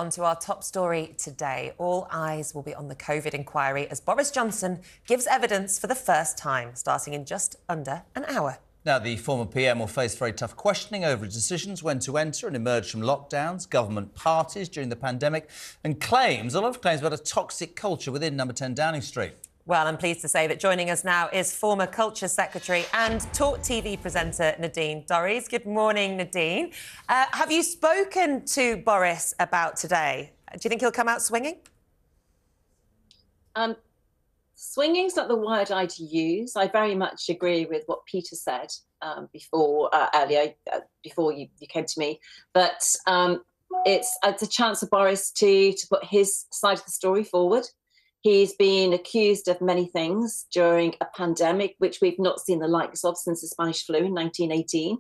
On to our top story today. All eyes will be on the COVID inquiry as Boris Johnson gives evidence for the first time, starting in just under an hour. Now, the former PM will face very tough questioning over his decisions when to enter and emerge from lockdowns, government parties during the pandemic, and a lot of claims about a toxic culture within Number 10 Downing Street. Well, I'm pleased to say that joining us now is former Culture Secretary and TalkTV presenter Nadine Dorries. Good morning, Nadine. Have you spoken to Boris about today? Do you think he'll come out swinging? Swinging's not the word I'd use. I very much agree with what Peter said earlier, before you came to me. But it's a chance for Boris to put his side of the story forward. He's been accused of many things during a pandemic, which we've not seen the likes of since the Spanish flu in 1918.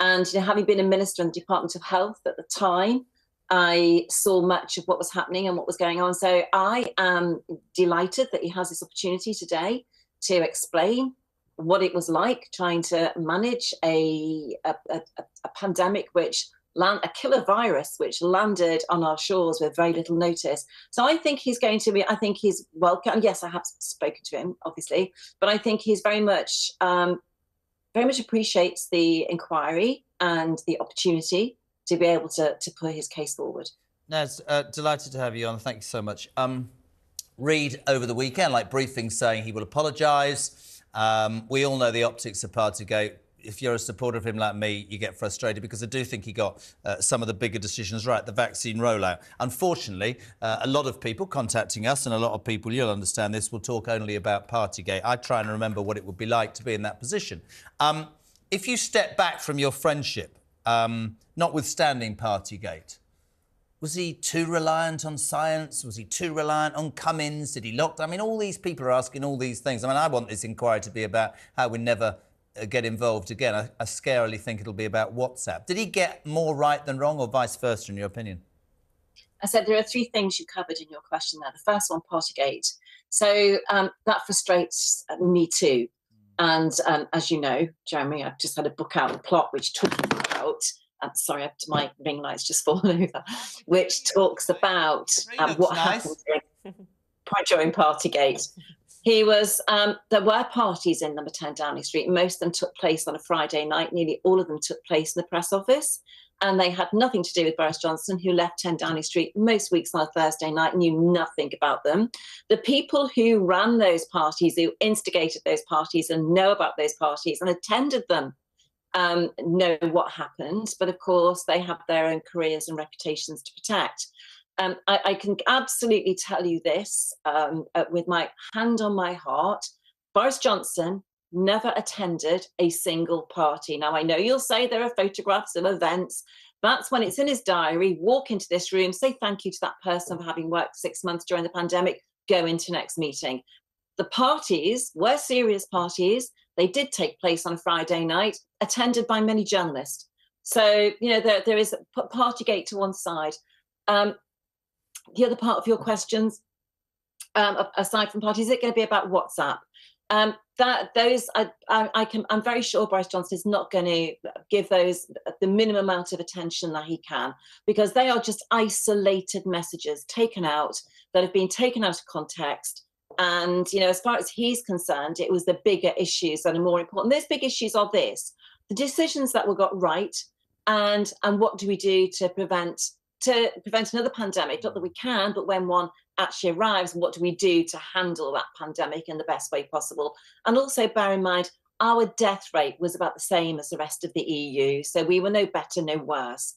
And having been a minister in the Department of Health at the time, I saw much of what was happening and what was going on. So I am delighted that he has this opportunity today to explain what it was like trying to manage a pandemic a killer virus which landed on our shores with very little notice. So I think he's welcome. And yes, I have spoken to him, obviously, but I think he's very much appreciates the inquiry and the opportunity to be able to put his case forward. Naz, delighted to have you on. Thank you so much. Read over the weekend, briefings saying he will apologise. We all know the optics of Partygate. If you're a supporter of him like me, you get frustrated because I do think he got some of the bigger decisions right, the vaccine rollout. Unfortunately, a lot of people contacting us, and a lot of people, you'll understand this, will talk only about Partygate. I try and remember what it would be like to be in that position. If you step back from your friendship, notwithstanding Partygate, was he too reliant on science? Was he too reliant on Cummins? Did he lock down? I mean, all these people are asking all these things. I mean, I want this inquiry to be about how we never get involved again. I scarily think it'll be about WhatsApp. Did he get more right than wrong, or vice versa, in your opinion? I said there are three things you covered in your question there. The first one, Partygate. So that frustrates me too. And as you know, Jeremy, I've just had a book out, The Plot, which talks about, sorry, my ring light's just fallen over, which talks about what happened during Partygate. There were parties in Number 10 Downing Street. Most of them took place on a Friday night. Nearly all of them took place in the press office. And they had nothing to do with Boris Johnson, who left 10 Downing Street most weeks on a Thursday night, knew nothing about them. The people who ran those parties, who instigated those parties and know about those parties and attended them, know what happened. But of course, they have their own careers and reputations to protect. I can absolutely tell you this with my hand on my heart. Boris Johnson never attended a single party. Now, I know you'll say there are photographs of events. That's when it's in his diary. Walk into this room, say thank you to that person for having worked 6 months during the pandemic, go into next meeting. The parties were serious parties. They did take place on a Friday night, attended by many journalists. So, there is Partygate to one side. The other part of your questions, aside from parties, is it going to be about WhatsApp? I'm very sure Boris Johnson is not going to give those the minimum amount of attention that he can, because they are just isolated messages that have been taken out of context. And, as far as he's concerned, it was the bigger issues that are more important. Those big issues are the decisions that were got right, and what do we do to prevent another pandemic? Not that we can, but when one actually arrives, what do we do to handle that pandemic in the best way possible? And also bear in mind, our death rate was about the same as the rest of the EU. So we were no better, no worse.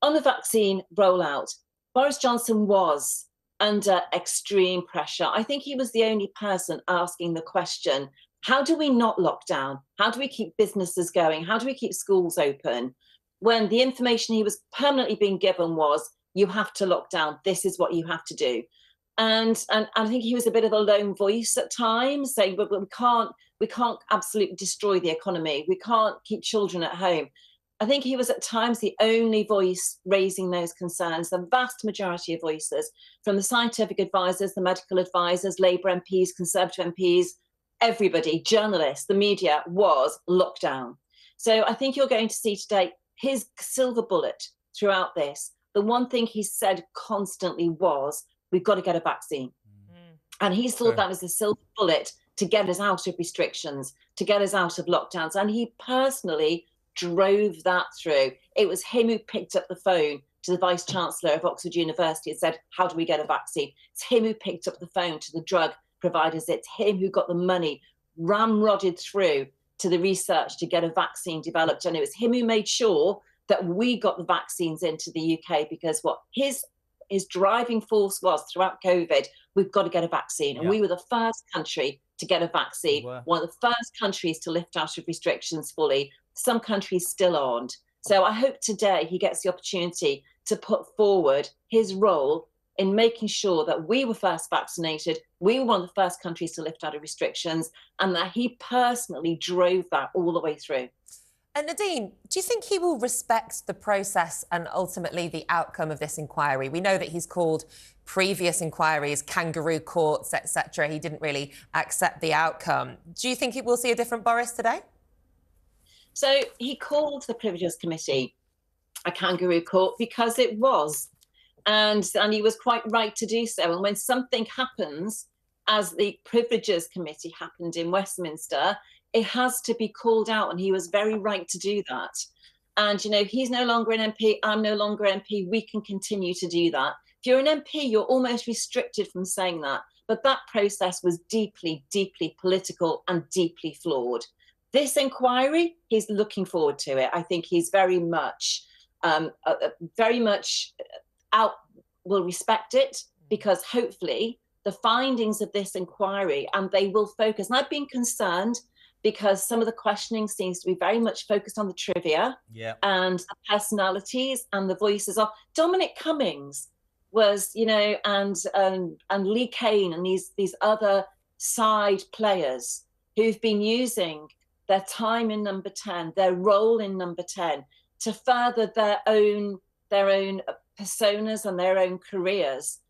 On the vaccine rollout, Boris Johnson was under extreme pressure. I think he was the only person asking the question, how do we not lock down? How do we keep businesses going? How do we keep schools open? When the information he was permanently being given was, you have to lock down, this is what you have to do. And I think he was a bit of a lone voice at times, saying, but we can't absolutely destroy the economy. We can't keep children at home. I think he was at times the only voice raising those concerns. The vast majority of voices, from the scientific advisors, the medical advisors, Labour MPs, Conservative MPs, everybody, journalists, the media, was lockdown. So I think you're going to see today his silver bullet throughout this. the one thing he said constantly was, we've got to get a vaccine. And he thought that was the silver bullet to get us out of restrictions, to get us out of lockdowns. And he personally drove that through. It was him who picked up the phone to the Vice Chancellor of Oxford University and said, how do we get a vaccine? It's him who picked up the phone to the drug providers. It's him who got the money ramrodded through to the research to get a vaccine developed. And it was him who made sure that we got the vaccines into the UK, because what his driving force was throughout COVID, we've got to get a vaccine. And we were the first country to get a vaccine, one of the first countries to lift out of restrictions fully. Some countries still aren't. So I hope today he gets the opportunity to put forward his role in making sure that we were first vaccinated, we were one of the first countries to lift out of restrictions, and that he personally drove that all the way through. And Nadine, do you think he will respect the process and ultimately the outcome of this inquiry? We know that he's called previous inquiries kangaroo courts, etc. He didn't really accept the outcome. Do you think we'll see a different Boris today? So he called the Privileges Committee a kangaroo court because it was. And he was quite right to do so. And when something happens, as the Privileges Committee happened in Westminster, it has to be called out, and he was very right to do that. And, you know, he's no longer an MP, I'm no longer an MP, we can continue to do that. If you're an MP, you're almost restricted from saying that. But that process was deeply, deeply political and deeply flawed. This inquiry, he's looking forward to it. I think he's very much will respect it, because hopefully the findings of this inquiry, and they will focus, and I've been concerned because some of the questioning seems to be very much focused on the trivia and the personalities and the voices of Dominic Cummings was, you know, and Lee Kane and these other side players who've been using their time in Number 10, their role in Number 10, to further their own personas and their own careers.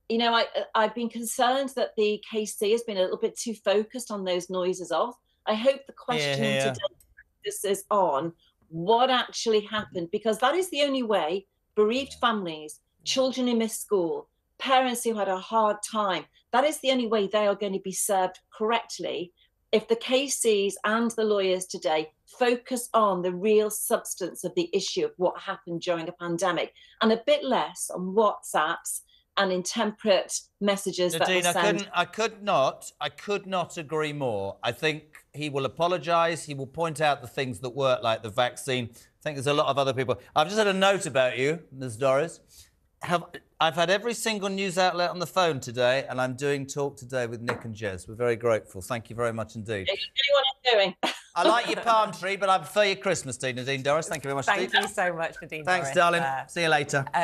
You know, I've been concerned that the KC has been a little bit too focused on those noises off. I hope the questioning today focuses on what actually happened, because that is the only way bereaved families, children who missed school, parents who had a hard time, that is the only way they are going to be served correctly if the KCs and the lawyers today focus on the real substance of the issue of what happened during a pandemic, and a bit less on WhatsApps and intemperate messages. Nadine, that were sent. I could not agree more. I think he will apologise. He will point out the things that work, like the vaccine. I think there's a lot of other people. I've just had a note about you, Ms. Dorries. I've had every single news outlet on the phone today, and I'm doing Talk Today with Nick and Jez. We're very grateful. Thank you very much indeed. You know what I'm doing. I like your palm tree, but I prefer your Christmas tea, Nadine Dorries. Thank you very much. Thank you so much, Nadine Dorries. Thanks, darling. See you later.